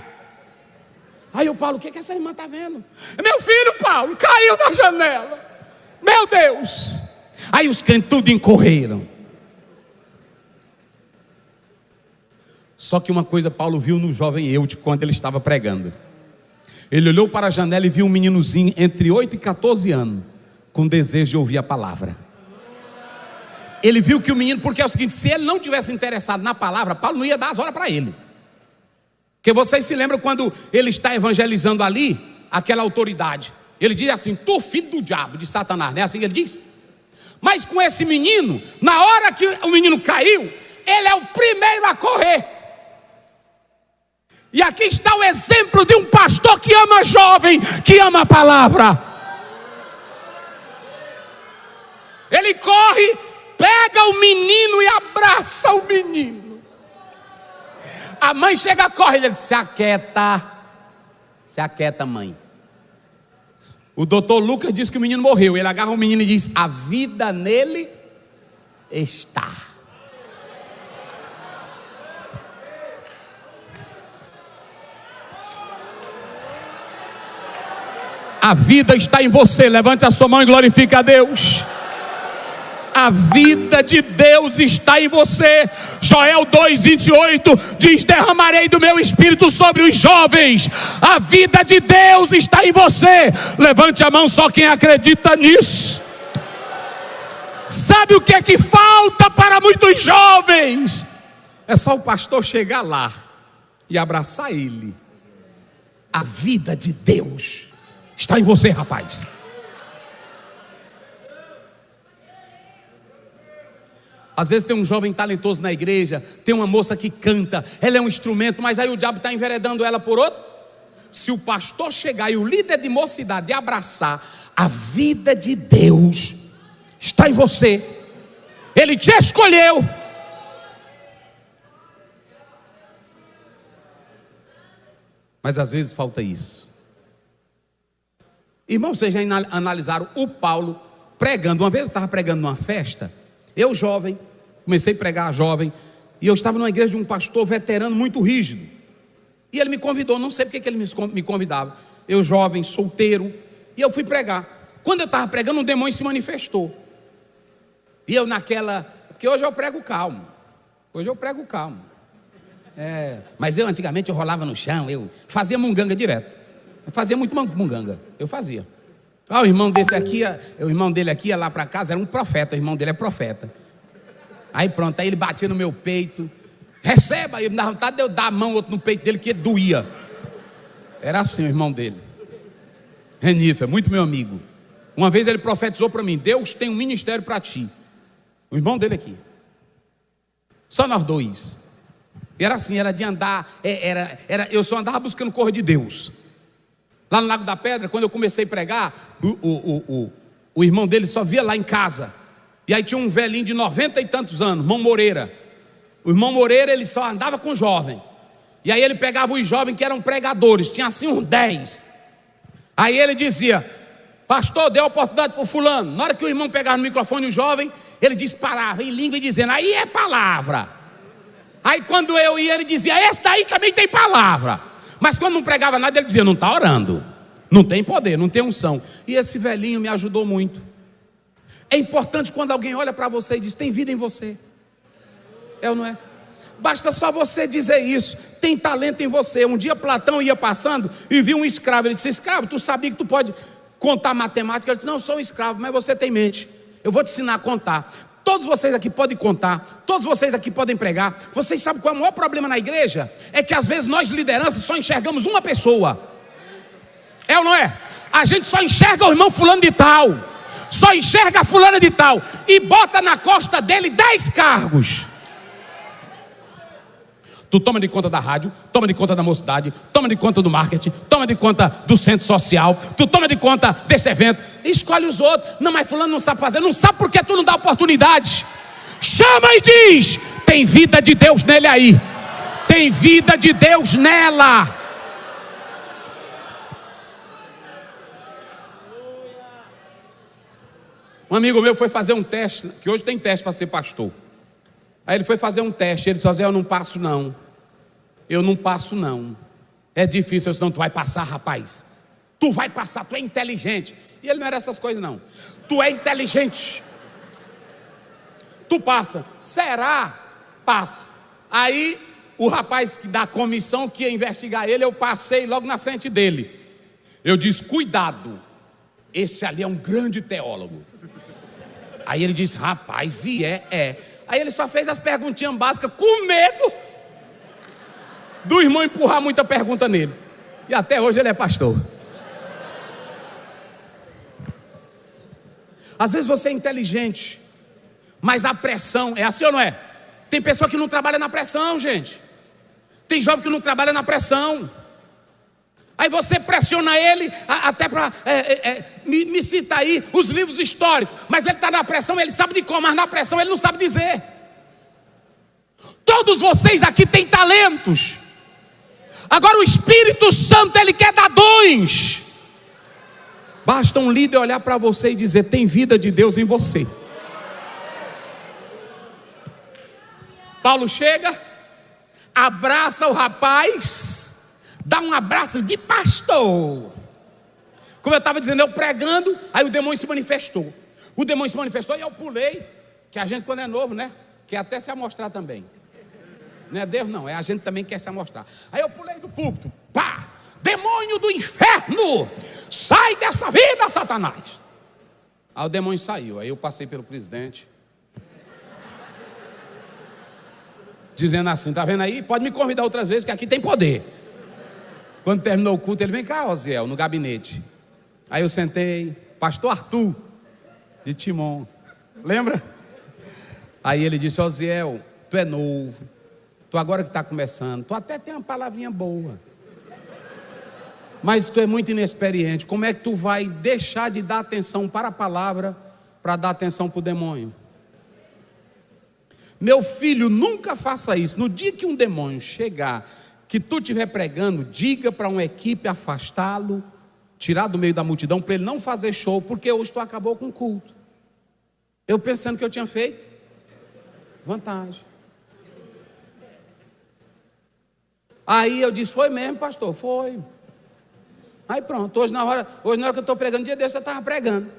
Aí o Paulo: o que essa irmã está vendo? Meu filho Paulo caiu da janela, meu Deus! Aí os crentes tudo incorreram. Só que uma coisa Paulo viu no jovem Eutico quando ele estava pregando. Ele olhou para a janela e viu um meninozinho entre 8 e 14 anos, com desejo de ouvir a palavra. Ele viu que o menino, porque é o seguinte: se ele não tivesse interessado na palavra, Paulo não ia dar as horas para ele. Porque vocês se lembram quando ele está evangelizando ali, aquela autoridade, ele diz assim: tu filho do diabo, de Satanás, não é assim que ele diz? Mas com esse menino, na hora que o menino caiu, ele é o primeiro a correr. E aqui está o exemplo de um pastor que ama jovem, que ama a palavra. Ele corre, pega o menino e abraça o menino. A mãe chega, corre, ele diz: se aquieta, mãe. O doutor Lucas diz que o menino morreu. Ele agarra o menino e diz: a vida nele está. A vida está em você. Levante a sua mão e glorifique a Deus. A vida de Deus está em você. Joel 2:28 diz: derramarei do meu espírito sobre os jovens. A vida de Deus está em você. Levante a mão só quem acredita nisso. Sabe o que é que falta para muitos jovens? É só o pastor chegar lá e abraçar ele. A vida de Deus está em você, rapaz. Às vezes tem um jovem talentoso na igreja, tem uma moça que canta, ela é um instrumento, mas aí o diabo está enveredando ela por outro. Se o pastor chegar e o líder de mocidade abraçar, a vida de Deus está em você. Ele te escolheu. Mas às vezes falta isso. Irmão, vocês já analisaram o Paulo pregando? Uma vez eu estava pregando numa festa, eu jovem, comecei a pregar jovem, e eu estava numa igreja de um pastor veterano muito rígido, e ele me convidou, não sei porque que ele me convidava, eu jovem, solteiro, e eu fui pregar. Quando eu estava pregando, um demônio se manifestou, e eu porque hoje eu prego calmo, mas antigamente eu rolava no chão, eu fazia munganga direto, eu fazia muito munganga, eu fazia. O irmão dele aqui ia lá para casa, era um profeta, o irmão dele é profeta. Aí pronto, aí ele batia no meu peito, receba, aí me dava vontade de eu dar a mão outro no peito dele, que ele doía. Era assim o irmão dele, Renifer, muito meu amigo. Uma vez ele profetizou para mim: Deus tem um ministério para ti. O irmão dele aqui, só nós dois. E era assim, era de andar, eu só andava buscando cor de Deus. Lá no Lago da Pedra, quando eu comecei a pregar, o irmão dele só via lá em casa. E aí tinha um velhinho de 90 e tantos anos, irmão Moreira. O irmão Moreira, ele só andava com jovem. E aí ele pegava os jovens que eram pregadores, tinha assim uns 10. Aí ele dizia: pastor, dê a oportunidade para o fulano. Na hora que o irmão pegava no microfone, o jovem, ele disparava em língua e dizendo: aí é palavra. Aí quando eu ia, ele dizia: esse daí também tem palavra. Mas quando não pregava nada, ele dizia: não está orando, não tem poder, não tem unção. E esse velhinho me ajudou muito. É importante quando alguém olha para você e diz: tem vida em você. É ou não é? Basta só você dizer isso: tem talento em você. Um dia Platão ia passando e viu um escravo. Ele disse: escravo, tu sabia que tu pode contar matemática? Ele disse: não, eu sou um escravo, mas você tem mente, eu vou te ensinar a contar. Todos vocês aqui podem contar, todos vocês aqui podem pregar. Vocês sabem qual é o maior problema na igreja? É que às vezes nós, lideranças, só enxergamos uma pessoa. É ou não é? A gente só enxerga o irmão fulano de tal, só enxerga a fulana de tal, e bota na costa dele 10 cargos. Tu toma de conta da rádio, toma de conta da mocidade, toma de conta do marketing, toma de conta do centro social, tu toma de conta desse evento, escolhe os outros. Não, mas fulano não sabe fazer. Não sabe porque tu não dá oportunidade. Chama e diz: tem vida de Deus nele aí, tem vida de Deus nela. Um amigo meu foi fazer um teste, que hoje tem teste para ser pastor. Aí ele foi fazer um teste, ele disse: eu não passo não, é difícil. Eu disse: não, tu vai passar, rapaz, tu vai passar, tu é inteligente. E ele não era essas coisas não, tu é inteligente, tu passa. Será? Passa. Aí o rapaz da comissão que ia investigar ele, eu passei logo na frente dele. Eu disse: cuidado, esse ali é um grande teólogo. Aí ele disse: rapaz, e é. Aí ele só fez as perguntinhas básicas, com medo do irmão empurrar muita pergunta nele. E até hoje ele é pastor. Às vezes você é inteligente, mas a pressão, é assim ou não é? Tem pessoa que não trabalha na pressão, gente. Tem jovem que não trabalha na pressão. Aí você pressiona ele, até para, me cita aí os livros históricos. Mas ele está na pressão, ele sabe de como, mas na pressão ele não sabe dizer. Todos vocês aqui têm talentos. Agora o Espírito Santo, ele quer dar dons. Basta um líder olhar para você e dizer: tem vida de Deus em você. Paulo chega, abraça o rapaz, dá um abraço de pastor. Como eu estava dizendo, eu pregando, aí o demônio se manifestou. O demônio se manifestou e eu pulei. Que a gente, quando é novo, né, quer até se amostrar também. Não é Deus não, é a gente também que quer se amostrar. Aí eu pulei do púlpito, pá! Demônio do inferno, sai dessa vida, Satanás. Aí o demônio saiu. Aí eu passei pelo presidente, dizendo assim: tá vendo aí? Pode me convidar outras vezes, que aqui tem poder. Quando terminou o culto, ele: vem cá, Osiel, no gabinete. Aí eu sentei, pastor Arthur, de Timon, lembra? Aí ele disse: Osiel, tu é novo, tu agora que está começando, tu até tem uma palavrinha boa, mas tu é muito inexperiente. Como é que tu vai deixar de dar atenção para a palavra para dar atenção para o demônio? Meu filho, nunca faça isso. No dia que um demônio chegar que tu estiver pregando, diga para uma equipe afastá-lo, tirar do meio da multidão, para ele não fazer show, porque hoje tu acabou com o culto. Eu pensando que eu tinha feito vantagem. Aí eu disse, foi mesmo, pastor? Foi. Aí pronto, hoje na hora que eu estou pregando, dia desse eu estava pregando,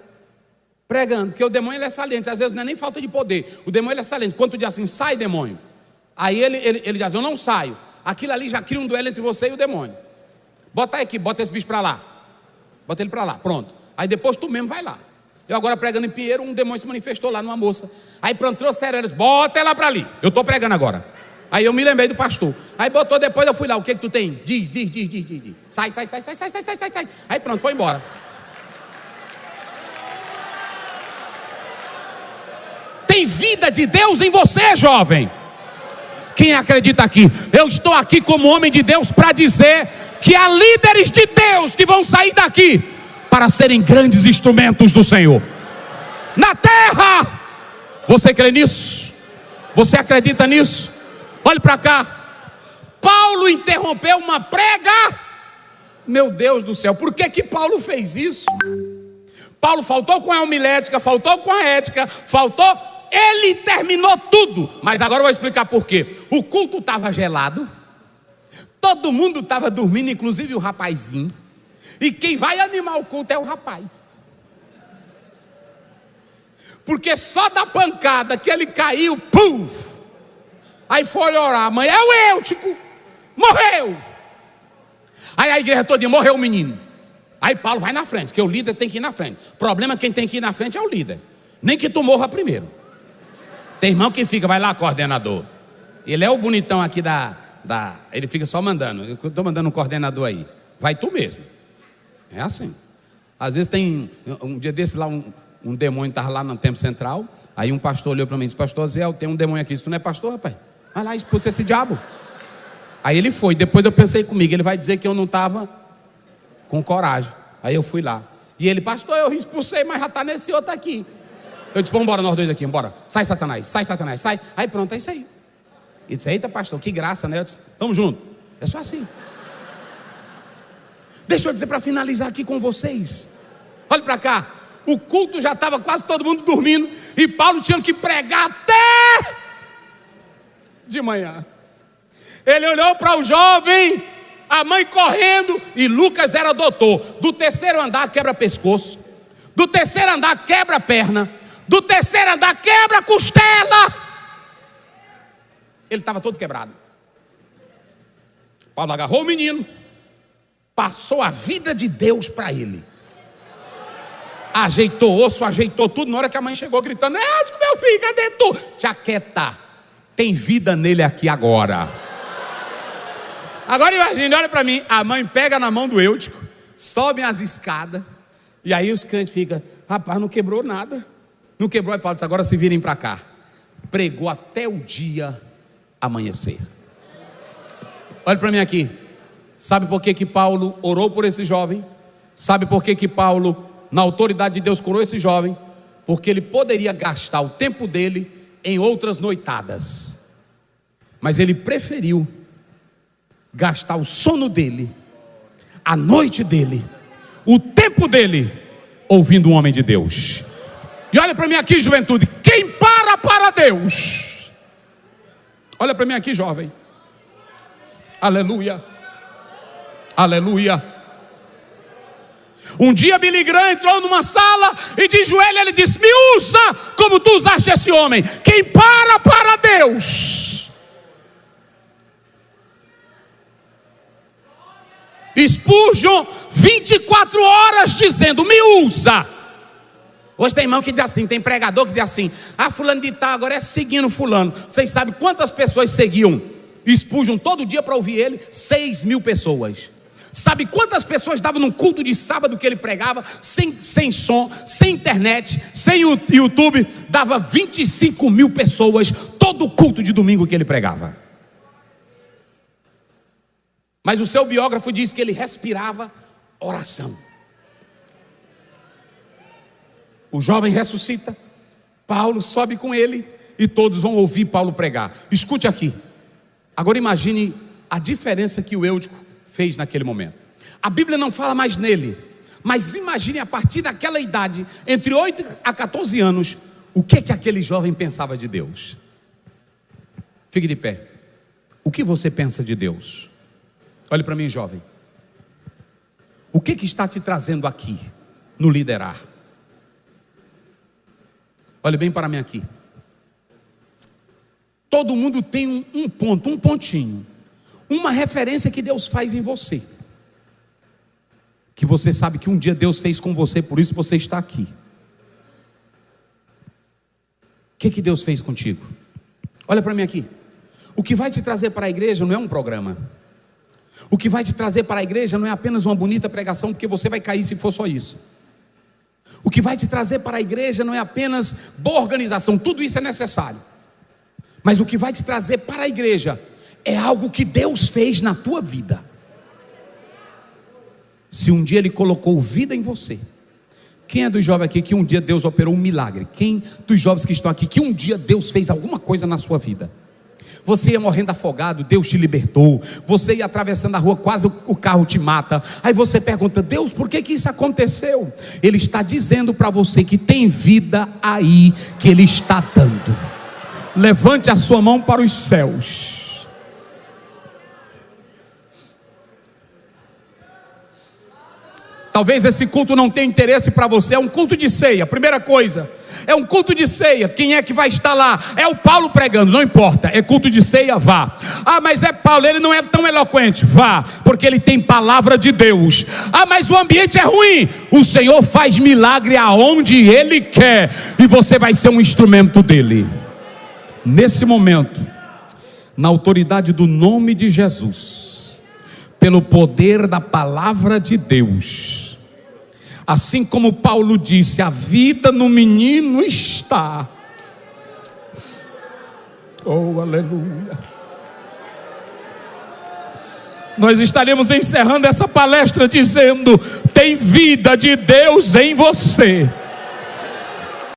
porque o demônio ele é saliente, às vezes não é nem falta de poder, o demônio ele é saliente, quando tu diz assim, sai demônio, aí ele diz, eu não saio, aquilo ali já cria um duelo entre você e o demônio, bota aí aqui, bota esse bicho para lá, bota ele para lá, pronto, aí depois tu mesmo vai lá. Eu agora pregando em Pinheiro, um demônio se manifestou lá numa moça, aí pronto, trouxeram eles, bota ela para ali, eu estou pregando agora. Aí eu me lembrei do pastor. Aí botou, depois eu fui lá, o que tu tem? Diz. Sai. Aí pronto, foi embora. Tem vida de Deus em você, jovem. Quem acredita aqui? Eu estou aqui como homem de Deus para dizer que há líderes de Deus que vão sair daqui para serem grandes instrumentos do Senhor na terra. Você crê nisso? Você acredita nisso? Olhe para cá, Paulo interrompeu uma prega, meu Deus do céu, por que Paulo fez isso? Paulo faltou com a homilética, faltou com a ética, ele terminou tudo, mas agora eu vou explicar por quê. O culto estava gelado, todo mundo estava dormindo, inclusive o rapazinho, e quem vai animar o culto é o rapaz, porque só da pancada que ele caiu, puf! Aí foi orar, a mãe, é o Eutico, morreu. Aí a igreja toda morreu o menino. Aí Paulo vai na frente, que o líder tem que ir na frente. O problema é que quem tem que ir na frente é o líder. Nem que tu morra primeiro. Tem irmão que fica, vai lá, coordenador. Ele é o bonitão aqui ele fica só mandando. Eu estou mandando um coordenador aí. Vai tu mesmo. É assim. Às vezes tem, um dia desse lá, um demônio estava lá no Templo Central. Aí um pastor olhou para mim e disse, pastor Zé, tem um demônio aqui. Tu não é pastor, rapaz? Vai lá, expulsa esse diabo. Aí ele foi, depois eu pensei comigo, ele vai dizer que eu não estava com coragem. Aí eu fui lá, e ele, pastor, eu expulsei, mas já está nesse outro aqui. Eu disse, vamos embora nós dois aqui, bora. Sai Satanás, sai. Aí pronto, é isso aí. Ele disse, eita pastor, que graça, né? Eu disse, tamo junto. É só assim. Deixa eu dizer para finalizar aqui com vocês. Olha para cá, o culto já estava quase todo mundo dormindo, e Paulo tinha que pregar até de manhã. Ele olhou para o jovem, a mãe correndo, e Lucas era doutor. Do terceiro andar quebra pescoço, do terceiro andar quebra perna, do terceiro andar quebra costela. Ele estava todo quebrado. Paulo agarrou o menino, passou a vida de Deus para ele, ajeitou osso, ajeitou tudo. Na hora que a mãe chegou gritando, meu filho, cadê tu? Te aquieta, tem vida nele aqui agora. Agora imagine, olha para mim, a mãe pega na mão do Eutico, sobe as escadas, e aí os crentes ficam, rapaz, não quebrou nada. Não quebrou, aí Paulo disse, agora se virem para cá. Pregou até o dia amanhecer. Olha para mim aqui, sabe por que Paulo orou por esse jovem? Sabe por que Paulo, na autoridade de Deus, curou esse jovem? Porque ele poderia gastar o tempo dele em outras noitadas, mas ele preferiu gastar o sono dele, a noite dele, o tempo dele, ouvindo um homem de Deus. E olha para mim aqui, juventude, quem para Deus, olha para mim aqui, jovem, aleluia, aleluia. Um dia Billy Graham entrou numa sala e de joelho ele disse, me usa como tu usaste esse homem. Quem para Deus, Spurgeon 24 horas dizendo, me usa. Hoje tem irmão que diz assim, tem pregador que diz assim, fulano de tal agora é seguindo fulano. Vocês sabem quantas pessoas seguiam Spurgeon todo dia para ouvir ele? 6.000 pessoas. Sabe quantas pessoas davam num culto de sábado que ele pregava, sem som, sem internet, sem YouTube? Dava 25.000 pessoas todo culto de domingo que ele pregava. Mas o seu biógrafo diz que ele respirava oração. O jovem ressuscita, Paulo sobe com ele e todos vão ouvir Paulo pregar. Escute aqui. Agora imagine a diferença que o Eutico fez naquele momento. A Bíblia não fala mais nele, mas imagine a partir daquela idade, entre 8 a 14 anos, o que aquele jovem pensava de Deus. Fique de pé. O que você pensa de Deus? Olhe para mim, jovem. O que está te trazendo aqui no liderar? Olhe bem para mim aqui. Todo mundo tem um ponto, um pontinho, uma referência que Deus faz em você, que você sabe que um dia Deus fez com você, por isso você está aqui. O que Deus fez contigo? Olha para mim aqui. O que vai te trazer para a igreja não é um programa. O que vai te trazer para a igreja não é apenas uma bonita pregação, porque você vai cair se for só isso. O que vai te trazer para a igreja não é apenas boa organização, tudo isso é necessário. Mas o que vai te trazer para a igreja é algo que Deus fez na tua vida. Se um dia Ele colocou vida em você. Quem é dos jovens aqui que um dia Deus operou um milagre? Quem dos jovens que estão aqui que um dia Deus fez alguma coisa na sua vida? Você ia morrendo afogado, Deus te libertou. Você ia atravessando a rua, quase o carro te mata. Aí você pergunta: Deus, por que isso aconteceu? Ele está dizendo para você que tem vida aí, que Ele está dando. Levante a sua mão para os céus. Talvez esse culto não tenha interesse para você. É um culto de ceia, primeira coisa. É um culto de ceia. Quem é que vai estar lá? É o Paulo pregando, não importa. É culto de ceia, vá. Ah, mas é Paulo, ele não é tão eloquente. Vá, porque ele tem palavra de Deus. Ah, mas o ambiente é ruim. O Senhor faz milagre aonde Ele quer, e você vai ser um instrumento dEle. Nesse momento, na autoridade do nome de Jesus, pelo poder da palavra de Deus, assim como Paulo disse, a vida no menino está. Oh, aleluia. Nós estaremos encerrando essa palestra dizendo: tem vida de Deus em você.